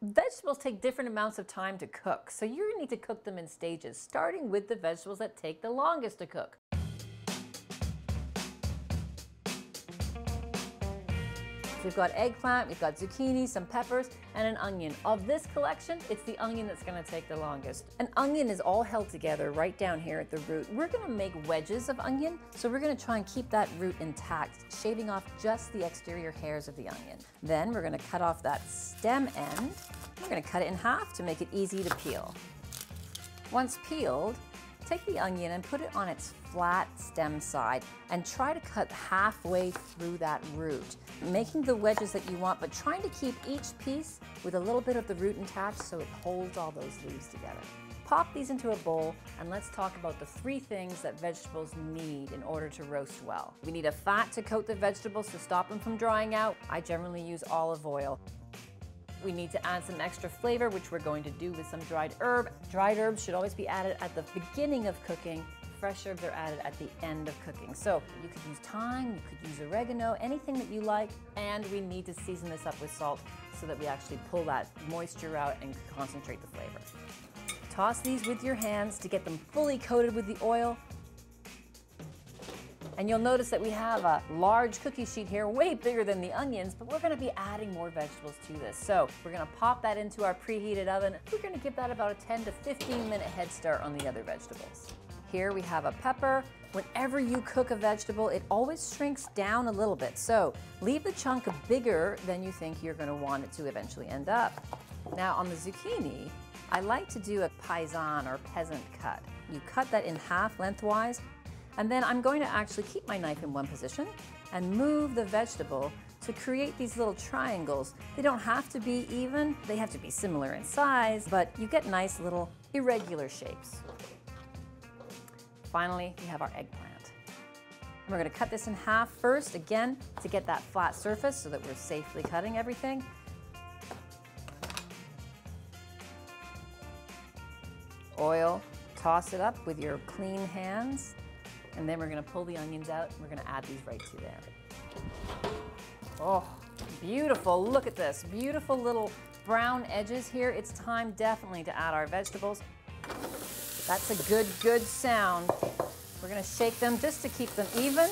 Vegetables take different amounts of time to cook, so you're going to need to cook them in stages, starting with the vegetables that take the longest to cook. So we've got eggplant, we've got zucchini, some peppers, and an onion. Of this collection, it's the onion that's going to take the longest. An onion is all held together right down here at the root. We're going to make wedges of onion, so we're going to try and keep that root intact, shaving off just the exterior hairs of the onion. Then we're going to cut off that stem end. We're going to cut it in half to make it easy to peel. Once peeled, take the onion and put it on its flat stem side and try to cut halfway through that root, making the wedges that you want, but trying to keep each piece with a little bit of the root intact so it holds all those leaves together. Pop these into a bowl and let's talk about the 3 things that vegetables need in order to roast well. We need a fat to coat the vegetables to stop them from drying out. I generally use olive oil. We need to add some extra flavor, which we're going to do with some dried herb. Dried herbs should always be added at the beginning of cooking. Fresh herbs are added at the end of cooking. So you could use thyme, you could use oregano, anything that you like. And we need to season this up with salt so that we actually pull that moisture out and concentrate the flavor. Toss these with your hands to get them fully coated with the oil. And you'll notice that we have a large cookie sheet here, way bigger than the onions, but we're going to be adding more vegetables to this. So we're going to pop that into our preheated oven. We're going to give that about a 10 to 15 minute head start on the other vegetables. Here we have a pepper. Whenever you cook a vegetable, it always shrinks down a little bit. So leave the chunk bigger than you think you're going to want it to eventually end up. Now on the zucchini, I like to do a Parmesan or peasant cut. You cut that in half lengthwise. And then I'm going to actually keep my knife in one position and move the vegetable to create these little triangles. They don't have to be even, they have to be similar in size, but you get nice little irregular shapes. Finally, we have our eggplant. And we're going to cut this in half first, again, to get that flat surface so that we're safely cutting everything. Oil, toss it up with your clean hands. And then we're going to pull the onions out and we're going to add these right to there. Oh, beautiful. Look at this. Beautiful little brown edges here. It's time definitely to add our vegetables. That's a good sound. We're going to shake them just to keep them even.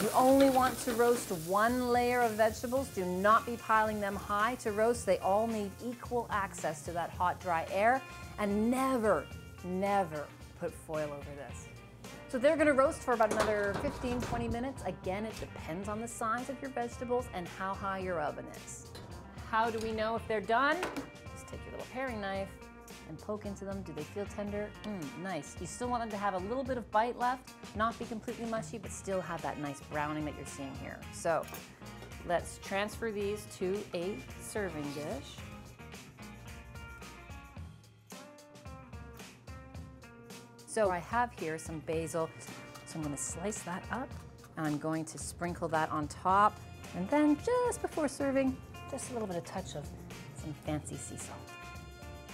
You only want to roast 1 layer of vegetables. Do not be piling them high to roast. They all need equal access to that hot, dry air. And never put foil over this. So they're going to roast for about another 15-20 minutes. Again, it depends on the size of your vegetables and how high your oven is. How do we know if they're done? Just take your little paring knife and poke into them. Do they feel tender? Nice. You still want them to have a little bit of bite left, not be completely mushy, but still have that nice browning that you're seeing here. So let's transfer these to a serving dish. So I have here some basil, so I'm going to slice that up. I'm going to sprinkle that on top, and then just before serving, just a little bit of touch of some fancy sea salt.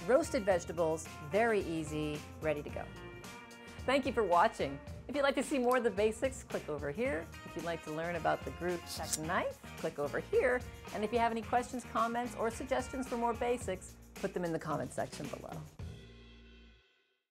Roasted vegetables, very easy, ready to go. Thank you for watching. If you'd like to see more of the basics, click over here. If you'd like to learn about the group check knife, click over here. And if you have any questions, comments, or suggestions for more basics, put them in the comment section below.